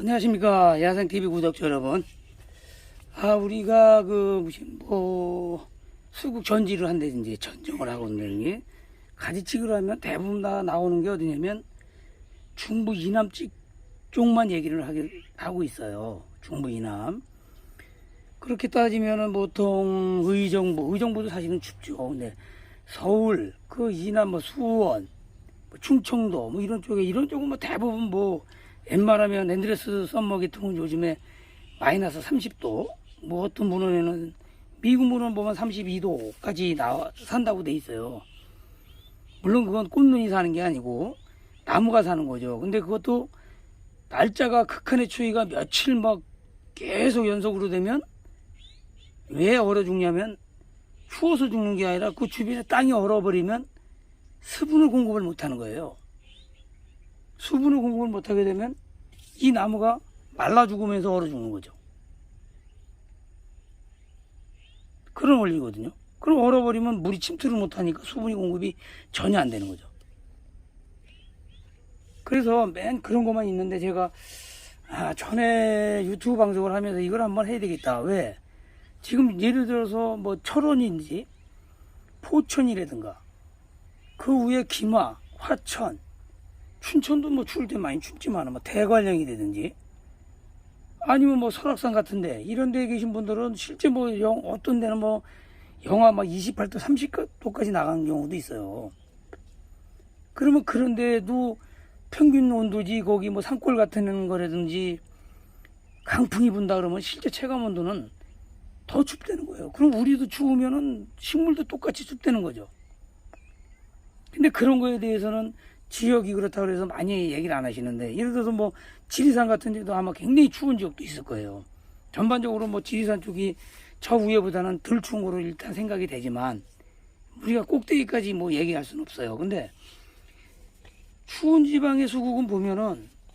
안녕하십니까 야생TV 구독자 여러분. 우리가 수국 전지를 한다든지 전정을 하고 있는 게 가지치기로 하면 대부분 다 나오는 게 어디냐면 중부 이남 쪽만 얘기를 하고 있어요. 중부 이남. 그렇게 따지면은 보통 의정부도 사실은 춥죠. 근데 서울 그 이남 수원 충청도 이런 쪽은 대부분 웬만하면 앤드레스 썸머 계통은 요즘에 마이너스 30도, 어떤 문헌에는 미국 문헌 보면 32도까지 산다고 돼 있어요. 물론 그건 꽃눈이 사는 게 아니고 나무가 사는 거죠. 근데 그것도 날짜가 극한의 추위가 며칠 계속 연속으로 되면 왜 얼어 죽냐면 추워서 죽는 게 아니라 그 주변에 땅이 얼어버리면 수분을 공급을 못하는 거예요. 수분을 공급을 못하게 되면 이 나무가 말라 죽으면서 얼어 죽는 거죠. 그런 원리거든요. 그럼 얼어버리면 물이 침투를 못하니까 수분이 공급이 전혀 안 되는 거죠. 그래서 맨 그런 것만 있는데 제가 전에 유튜브 방송을 하면서 이걸 한번 해야 되겠다. 왜? 지금 예를 들어서 철원인지 포천이라든가 그 위에 김화, 화천, 춘천도 추울 때 많이 춥지만 대관령이라든지 아니면 설악산 같은데 이런 데 계신 분들은 실제 어떤 데는 영하 28도 30도까지 나간 경우도 있어요. 그러면 그런 데도 평균 온도지 거기 산골 같은 거라든지 강풍이 분다 그러면 실제 체감 온도는 더 춥다는 거예요. 그럼 우리도 추우면은 식물도 똑같이 춥다는 거죠. 근데 그런 거에 대해서는 지역이 그렇다고 해서 많이 얘기를 안 하시는데, 예를 들어서 지리산 같은 데도 아마 굉장히 추운 지역도 있을 거예요. 전반적으로 지리산 쪽이 저 위에보다는 덜 추운 거로 일단 생각이 되지만 우리가 꼭대기까지 얘기할 수는 없어요. 근데 추운 지방의 수국은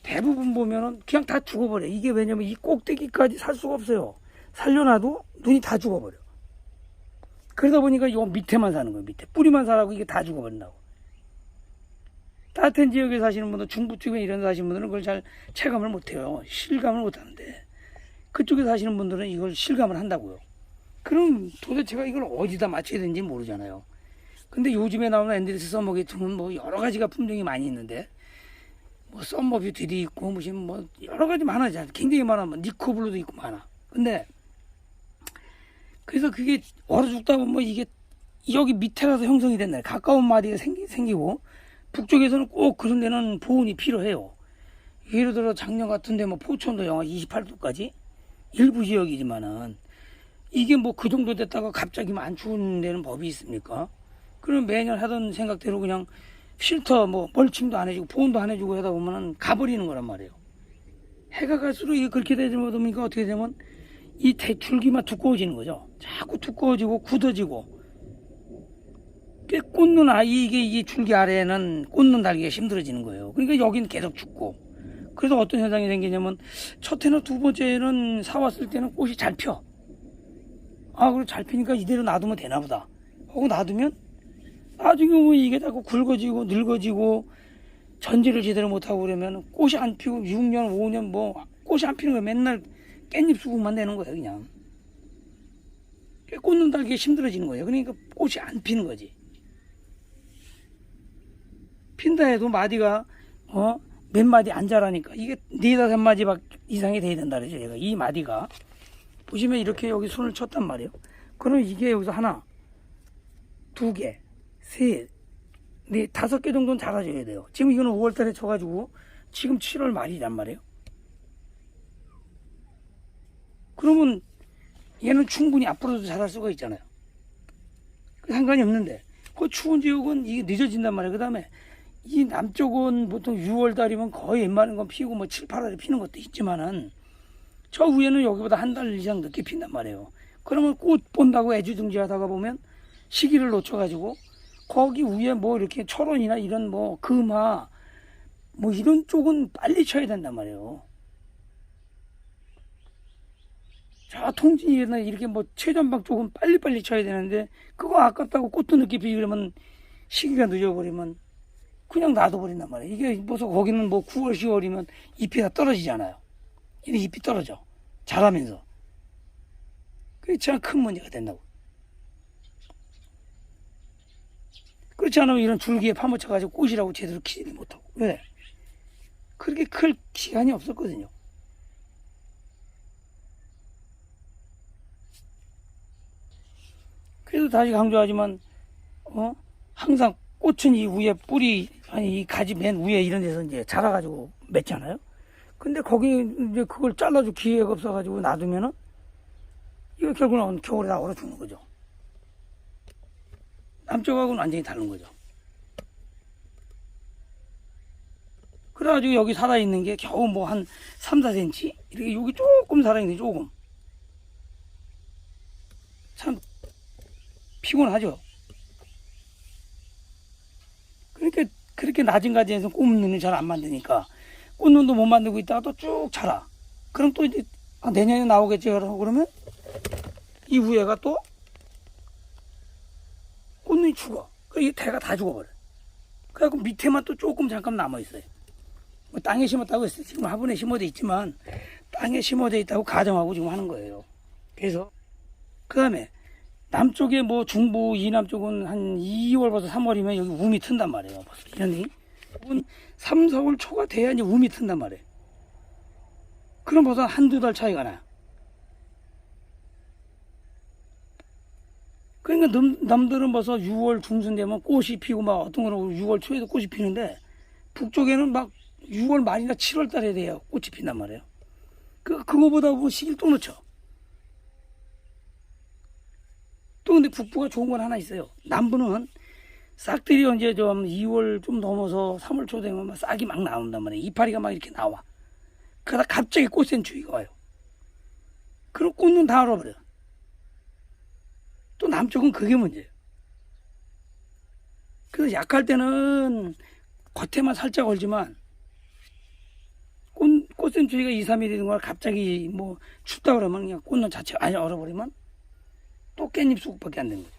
대부분 보면은 그냥 다 죽어버려. 이게 왜냐면 이 꼭대기까지 살 수가 없어요. 살려놔도 눈이 다 죽어버려. 그러다 보니까 요 밑에만 사는 거예요. 밑에 뿌리만 살아고 이게 다 죽어버린다고. 따뜻한 지역에 사시는 분들, 중부 쪽에 이런 데 사시는 분들은 그걸 잘 체감을 못해요. 실감을 못하는데 그쪽에 사시는 분들은 이걸 실감을 한다고요. 그럼 도대체가 이걸 어디다 맞춰야 되는지 모르잖아요. 근데 요즘에 나오는 앤드레스 썸머 계통은 여러 가지가 품종이 많이 있는데 썸머 뷰티도 있고 여러 가지 많아요. 굉장히 많아. 니코블루도 있고 많아. 근데 그래서 그게 얼어 죽다 보면 이게 여기 밑에 가서 형성이 된다. 가까운 마디가 생기고 북쪽에서는 꼭 그런 데는 보온이 필요해요. 예를 들어 작년 같은데 포천도 영하 28도까지 일부 지역이지만은 이게 그 정도 됐다가 갑자기 안 추운 데는 법이 있습니까? 그럼 매년 하던 생각대로 그냥 필터 멀칭도 안 해주고 보온도 안 해주고 하다 보면은 가버리는 거란 말이에요. 해가 갈수록 이게 그렇게 되다 보니까 어떻게 되면 이 줄기만 두꺼워지는 거죠. 자꾸 두꺼워지고 굳어지고 꽂는 이 줄기 아래에는 꽂는 달기가 힘들어지는 거예요. 그러니까 여기는 계속 죽고. 그래서 어떤 현상이 생기냐면 첫 해나 두 번째는 사왔을 때는 꽃이 잘 펴. 그리고 잘 피니까 이대로 놔두면 되나 보다 하고 놔두면 나중에 이게 자꾸 굵어지고 늙어지고 전지를 제대로 못하고 그러면 꽃이 안 피고 6년 5년 꽃이 안 피는 거예요. 맨날 깻잎 수국만 내는 거예요. 그냥 꽂는 달기가 힘들어지는 거예요. 그러니까 꽃이 안 피는 거지. 핀다 해도 마디가 몇 마디 안 자라니까 이게 4-5마디 이상이 돼야 된다 그러죠. 제가 이 마디가 보시면 이렇게 여기 손을 쳤단 말이에요. 그럼 이게 여기서 하나, 2개, 셋, 넷, 5개 정도는 자라줘야 돼요. 지금 이거는 5월달에 쳐가지고 지금 7월 말이란 말이에요. 그러면 얘는 충분히 앞으로도 자랄 수가 있잖아요. 상관이 없는데 그 추운 지역은 이게 늦어진단 말이에요. 그 다음에 이 남쪽은 보통 6월달이면 거의 웬만한 건 피고 7, 8월에 피는 것도 있지만은 저 위에는 여기보다 한 달 이상 늦게 핀단 말이에요. 그러면 꽃 본다고 애주중지 하다가 보면 시기를 놓쳐가지고 거기 위에 이렇게 철원이나 이런 금화 이런 쪽은 빨리 쳐야 된단 말이에요. 저 통진이나 이렇게 최전방 쪽은 빨리빨리 쳐야 되는데 그거 아깝다고 꽃도 늦게 피고 그러면 시기가 늦어버리면 그냥 놔둬버린단 말이에요. 이게 거기는 9월, 10월이면 잎이 다 떨어지잖아요. 이런 잎이 떨어져. 자라면서. 그렇지 않으면 큰 문제가 된다고. 그렇지 않으면 이런 줄기에 파묻혀가지고 꽃이라고 제대로 키지도 못하고. 왜? 그렇게 클 시간이 없었거든요. 그래서 다시 강조하지만, 항상 꽃은 이 위에 뿌리, 아니, 이 가지 맨 위에 이런 데서 이제 자라가지고 맺잖아요? 근데 거기 이제 그걸 잘라줄 기회가 없어가지고 놔두면은, 이거 결국은 겨울에 다 얼어 죽는 거죠. 남쪽하고는 완전히 다른 거죠. 그래가지고 여기 살아있는 게 겨우 뭐 한 3, 4cm? 이렇게 여기 조금 살아있는 게 조금. 참, 피곤하죠. 그러니까, 그렇게 낮은 가지에서 꽃눈을 잘 안 만드니까, 꽃눈도 못 만들고 있다가 또 쭉 자라. 그럼 또 이제, 내년에 나오겠죠. 그러면, 이 위에가 또, 꽃눈이 죽어. 이 대가 다 죽어버려. 그래갖고 밑에만 또 조금 잠깐 남아있어요. 뭐 땅에 심었다고 했어요. 지금 화분에 심어져 있지만, 땅에 심어져 있다고 가정하고 지금 하는 거예요. 그래서, 그 다음에, 남쪽에 뭐 중부 이남 쪽은 한 2월부터 3월이면 여기 우미 튼단 말이에요. 이런이 3, 4월 초가 돼야 이제 우미 튼단 말이에요. 그럼 벌써 한두 달 차이가 나요. 그러니까 남들은 벌써 6월 중순 되면 꽃이 피고 막 어떤 거는 6월 초에도 꽃이 피는데 북쪽에는 막 6월 말이나 7월 달에 돼야 꽃이 핀단 말이에요. 그거보다 뭐 시기를 또 늦춰. 또 근데 북부가 좋은 건 하나 있어요. 남부는 싹들이 이제 좀 2월 좀 넘어서 3월 초 되면 막 싹이 막 나온단 말이에요. 이파리가 막 이렇게 나와. 그러다 갑자기 꽃샘추위가 와요. 그럼 꽃은 다 얼어버려. 또 남쪽은 그게 문제예요. 그래서 약할 때는 겉에만 살짝 얼지만 꽃샘추위가 2, 3일 되는 걸 갑자기 뭐 춥다 그러면 그냥 꽃은 자체가 아예 얼어버리면 또 깻잎 수국밖에 안 되는 거죠.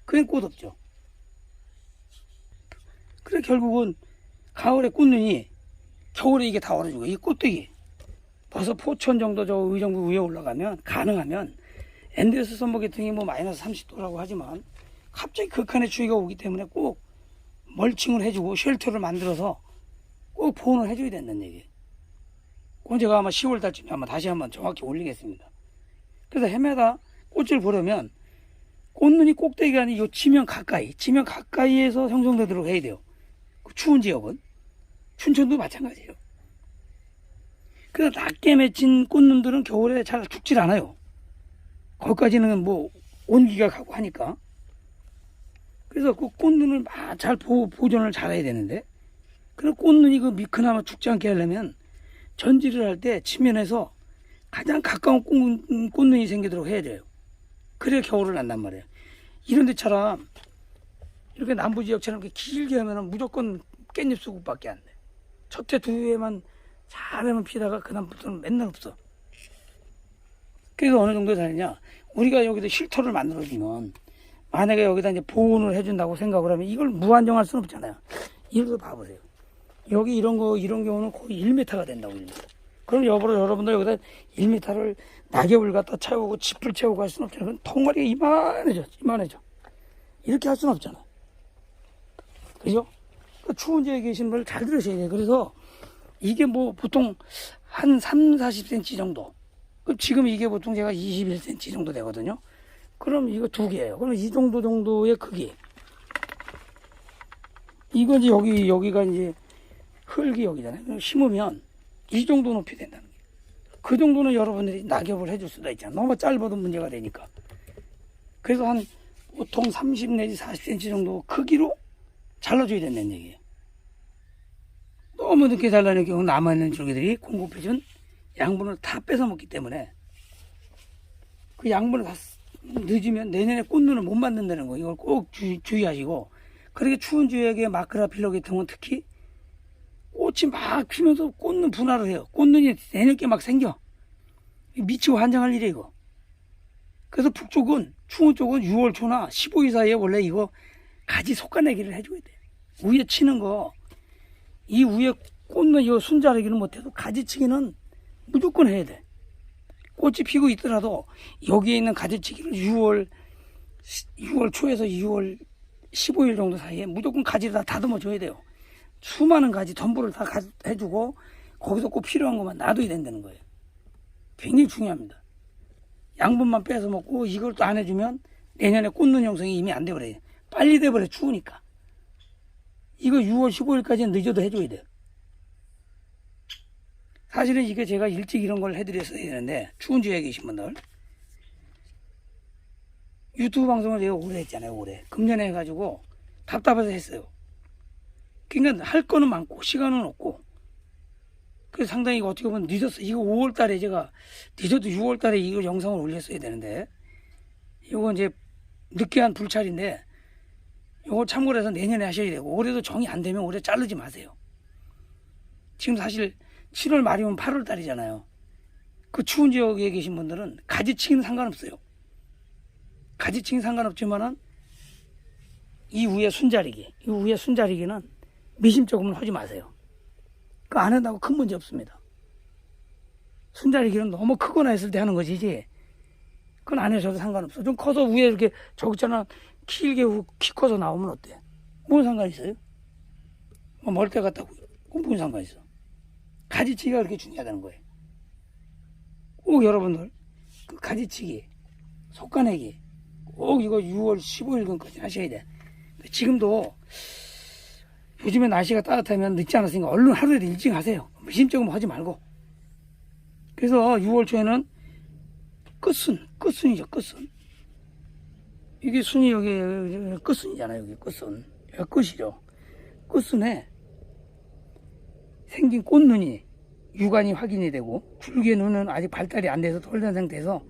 그게 꽃 없죠. 그래 결국은 가을에 꽃눈이 겨울에 이게 다 얼어지고 이 꽃대기 벌써 포천 정도 저 의정부 위에 올라가면 가능하면 엔데스 선목계통이 뭐 마이너스 30도라고 하지만 갑자기 극한의 추위가 오기 때문에 꼭 멀칭을 해주고 쉘터를 만들어서 꼭 보온을 해줘야 된다는 얘기예요. 그건 제가 아마 10월 달쯤에 아마 다시 한번 정확히 올리겠습니다. 그래서 해마다 꽃을 보려면 꽃눈이 꼭대기가 아닌 요 지면 가까이에서 형성되도록 해야 돼요. 그 추운 지역은 춘천도 마찬가지예요. 그래서 낮게 맺힌 꽃눈들은 겨울에 잘 죽질 않아요. 거기까지는 뭐 온기가 가고 하니까. 그래서 그 꽃눈을 잘 보존을 잘해야 되는데, 그럼 꽃눈이 그 미크나마 죽지 않게 하려면 전지를 할 때 지면에서 가장 가까운 꽃눈이 생기도록 해야 돼요. 그래야 겨울을 난단 말이에요. 이런 데처럼 이렇게 남부 지역처럼 이렇게 길게 하면 무조건 깻잎 수국밖에 안 돼. 첫 해, 두 해만 잘하면 피다가 그 다음부터는 맨날 없어. 그래서 어느 정도 되느냐, 우리가 여기다 쉴터를 만들어주면 만약에 여기다 이제 보온을 해준다고 생각을 하면 이걸 무한정할 수는 없잖아요. 이걸 봐보세요. 여기 이런 경우는 거의 1m가 된다고. 1m. 그럼 여러분들 여기다 1m를 낙엽을 갖다 채우고 짚을 채우고 할 수는 없잖아요. 그럼 덩어리가 이만해져. 이렇게 할 수는 없잖아. 그죠? 추운 지역에 계신 분들 잘 들으셔야 돼요. 그래서 이게 뭐 보통 한 3, 40cm 정도. 지금 이게 보통 제가 21cm 정도 되거든요. 그럼 이거 두 개예요. 그럼 이 정도의 크기. 이거 이제 여기가 이제 흙이 여기잖아요. 심으면 이 정도 높이 된다는 거예요. 그 정도는 여러분들이 낙엽을 해줄 수도 있잖아요. 너무 짧아도 문제가 되니까. 그래서 한 보통 30 내지 40cm 정도 크기로 잘라줘야 된다는 얘기예요. 너무 늦게 잘라낼 경우 남아있는 줄기들이 공급해준 양분을 다 뺏어먹기 때문에 그 양분을 다 늦으면 내년에 꽃눈을 못 만든다는 거. 이걸 꼭 주의하시고, 그렇게 추운 지역에 마크라 필러 계통은 특히 꽃이 막 피면서 꽃눈 분화를 해요. 꽃눈이 내년께 막 생겨. 미치고 환장할 일이에요, 이거. 그래서 북쪽은, 추운 쪽은 6월 초나 15일 사이에 원래 이거 가지 솎아내기를 해줘야 돼. 위에 치는 거, 이 위에 꽂는 이 순자르기는 못해도 가지치기는 무조건 해야 돼. 꽃이 피고 있더라도 여기에 있는 가지치기를 6월 초에서 6월 15일 정도 사이에 무조건 가지를 다 다듬어 줘야 돼요. 수많은 가지 전부를 다 해주고 거기서 꼭 필요한 것만 놔둬야 된다는 거예요. 굉장히 중요합니다. 양분만 빼서 먹고 이걸 또 안 해주면 내년에 꽂는 형성이 이미 안 돼버려요. 빨리 돼버려, 추우니까. 이거 6월 15일까지는 늦어도 해줘야 돼요. 사실은 이게 제가 일찍 이런 걸 해드렸어야 되는데, 추운 지역에 계신 분들. 유튜브 방송을 제가 오래 했잖아요, 올해. 금년에 해가지고 답답해서 했어요. 그러니까 할 거는 많고, 시간은 없고. 그래서 상당히 어떻게 보면 늦었어요. 이거 5월 달에 제가, 늦어도 6월 달에 이거 영상을 올렸어야 되는데, 이거 이제 늦게 한 불찰인데, 이거 참고로 해서 내년에 하셔야 되고, 올해도 정이 안 되면 올해 자르지 마세요. 지금 사실 7월 말이면 8월 달이잖아요. 그 추운 지역에 계신 분들은 가지치기는 상관없어요. 가지치기는 상관없지만은 이 위에 순자리기는 미심쩍으면 하지 마세요. 그거 안 한다고 큰 문제 없습니다. 순자리기는 너무 크거나 했을 때 하는 것이지, 그건 안 하셔도 상관없어. 좀 커서 위에 이렇게 저기 있잖아, 키 커서 나오면 어때? 뭔 상관 있어요? 뭐 멀대 같다고. 그건 뭔 상관 있어? 가지치기가 그렇게 중요하다는 거예요. 꼭 여러분들 그 가지치기, 속가내기 꼭 이거 6월 15일까지 하셔야 돼. 지금도 요즘에 날씨가 따뜻하면 늦지 않았으니까 얼른 하루에 일찍 하세요. 심적으로 하지 말고. 그래서 6월 초에는 끝순이죠, 끝순. 이게 순이 여기 끝순이잖아요, 여기 끝순. 여기 끝이죠. 끝순에 생긴 꽃눈이 유관이 확인이 되고, 줄기의 눈은 아직 발달이 안 돼서 덜 된 상태에서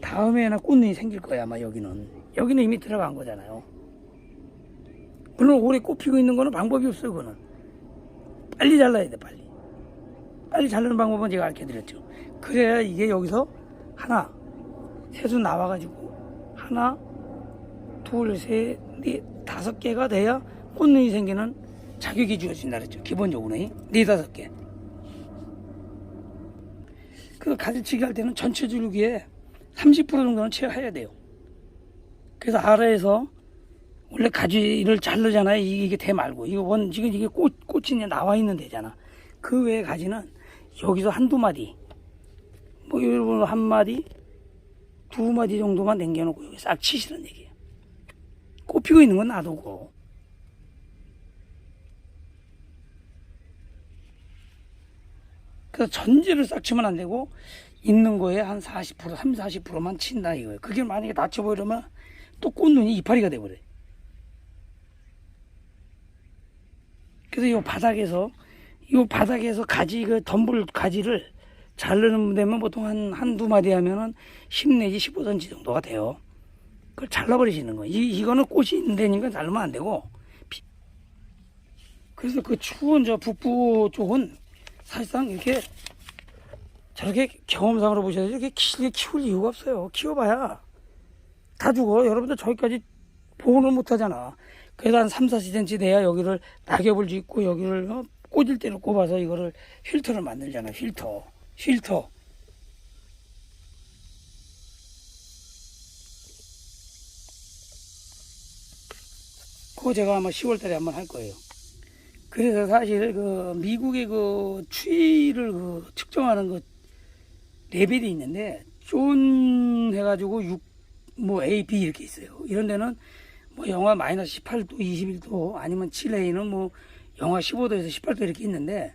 다음에나 꽃눈이 생길 거야. 아마 여기는 이미 들어간 거잖아요. 물론 올해 꽃 피고 있는 거는 방법이 없어요. 그거는 빨리 잘라야 돼. 빨리 자르는 방법은 제가 알려 드렸죠. 그래야 이게 여기서 하나 새순 나와가지고 하나 둘 셋 넷 다섯 개가 돼야 꽃눈이 생기는 자격이 주어진다 그랬죠. 기본적으로 네 다섯 개. 그 가지치기 할 때는 전체 줄기에 30% 정도는 채워야 돼요. 그래서 아래에서 원래 가지를 자르잖아요. 이게 대 말고 지금 이게 꽃이 나와 있는 데잖아. 그 외에 가지는 여기서 한두 마디, 뭐 여러분 한 마디, 두 마디 정도만 남겨놓고 여기 싹 치시는 얘기예요. 꽃 피고 있는 건 놔두고. 그래서 전체를 싹 치면 안 되고 있는 거에 한 40%, 30-40%만 친다 이거예요. 그게 만약에 낮춰버리면 또 꽃눈이 이파리가 돼버려요. 그래서 이 바닥에서 가지, 덤불 가지를 자르는 데면 보통 한두 마디 하면은 10 내지 15cm 정도가 돼요. 그걸 잘라버리시는 거예요. 이거는 꽃이 있는 데니까 자르면 안 되고. 그래서 그 추운 저 북부 쪽은 사실상 이렇게 저렇게 경험상으로 보셔야지 이렇게 길게 키울 이유가 없어요. 키워봐야 다 죽어. 여러분들 저기까지 보호를 못 하잖아. 그래서 한 3-4cm 돼야 여기를 낙엽을 짓고 여기를 꽂을 때를 꼽아서 이거를 필터를 만들잖아. 필터. 그거 제가 아마 10월 달에 한번 할 거예요. 그래서 사실 그 미국의 그 추위를 측정하는 그 레벨이 있는데, 존 해가지고 6, 뭐 A, B 이렇게 있어요. 이런 데는 뭐 영하 마이너스 18도, 21도, 아니면 칠레이는 뭐 영하 15도에서 18도 이렇게 있는데,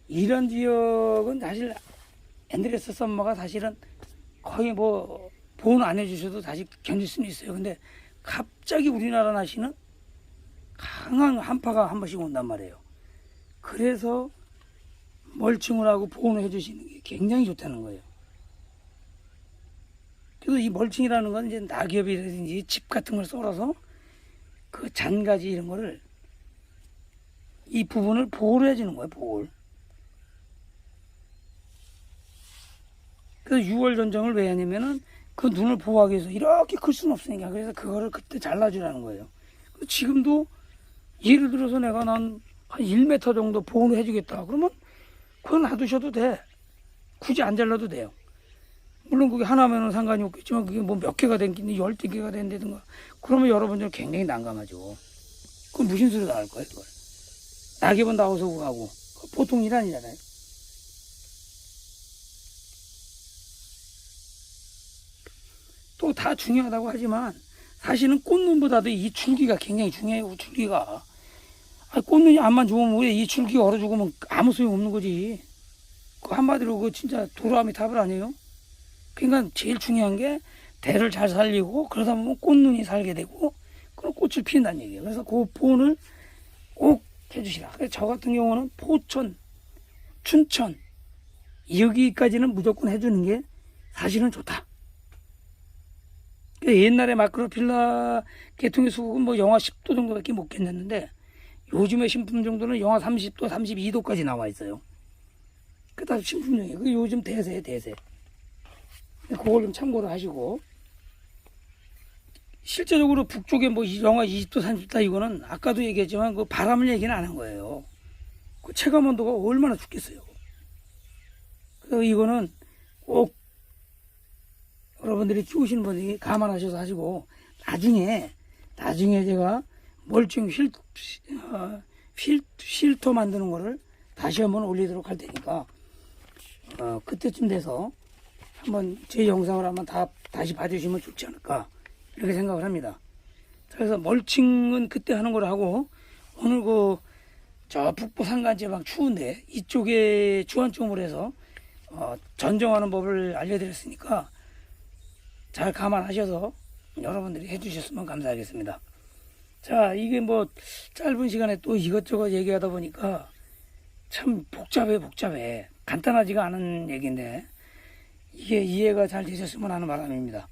이런 지역은 사실 앤드레스 썸머가 사실은 거의 뭐 보호는 안 해주셔도 다시 견딜 수는 있어요. 근데 갑자기 우리나라 날씨는 강한 한파가 한 번씩 온단 말이에요. 그래서 멀칭을 하고 보호를 해주시는 게 굉장히 좋다는 거예요. 그래서 이 멀칭이라는 건 이제 낙엽이라든지 집 같은 걸 썰어서 그 잔가지 이런 거를 이 부분을 보호를 해주는 거예요. 보호를. 그래서 6월 전정을 왜 하냐면은 그 눈을 보호하기 위해서 이렇게 클 수는 없으니까, 그래서 그거를 그때 잘라주라는 거예요. 지금도 예를 들어서 난 한 1m 정도 보온을 해주겠다. 그러면 그건 놔두셔도 돼. 굳이 안 잘라도 돼요. 물론 그게 하나면은 상관이 없겠지만 그게 뭐 몇 개가 된다든지 10개가 된다든가 그러면 여러분들 굉장히 난감하죠. 그건 무슨 소리 나올 거예요, 그걸. 낙엽은 나와서 가고 보통 일 아니잖아요. 또 다 중요하다고 하지만 사실은 꽃눈보다도 이 줄기가 굉장히 중요해요. 줄기가. 꽃눈이 안만 좋으면 왜 이 줄기가 얼어 죽으면 아무 소용 없는 거지. 그 한마디로 그 진짜 도라미 답을 아니에요. 그러니까 제일 중요한 게 대를 잘 살리고 그러다 보면 꽃눈이 살게 되고 그럼 꽃을 피운다는 얘기예요. 그래서 그 보온을 꼭 해주시라. 그래서 저 같은 경우는 포천, 춘천 여기까지는 무조건 해주는 게 사실은 좋다. 옛날에 마크로필라 계통의 수국은 뭐 영하 10도 정도밖에 못 견뎠는데 요즘의 신품 정도는 영하 30도, 32도까지 나와 있어요. 그다 신품종이에요. 그 요즘 대세예요, 대세. 그걸 좀 참고를 하시고 실제적으로 북쪽에 뭐 영하 20도, 30도 이거는 아까도 얘기했지만 그 바람을 얘기는 안 한 거예요. 그 체감 온도가 얼마나 죽겠어요. 그래서 이거는 꼭 여러분들이 키우시는 분들이 감안하셔서 하시고 나중에 제가 멀칭 필터 만드는 거를 다시 한번 올리도록 할 테니까 그때쯤 돼서 한번 제 영상을 한번 다시 봐주시면 좋지 않을까 이렇게 생각을 합니다. 그래서 멀칭은 그때 하는 걸 하고 오늘 저 북부 산간지방 추운데 이쪽에 주안점으로 해서 전정하는 법을 알려드렸으니까 잘 감안하셔서 여러분들이 해주셨으면 감사하겠습니다. 자, 이게 뭐 짧은 시간에 또 이것저것 얘기하다 보니까 참 복잡해. 간단하지가 않은 얘기인데 이게 이해가 잘 되셨으면 하는 바람입니다.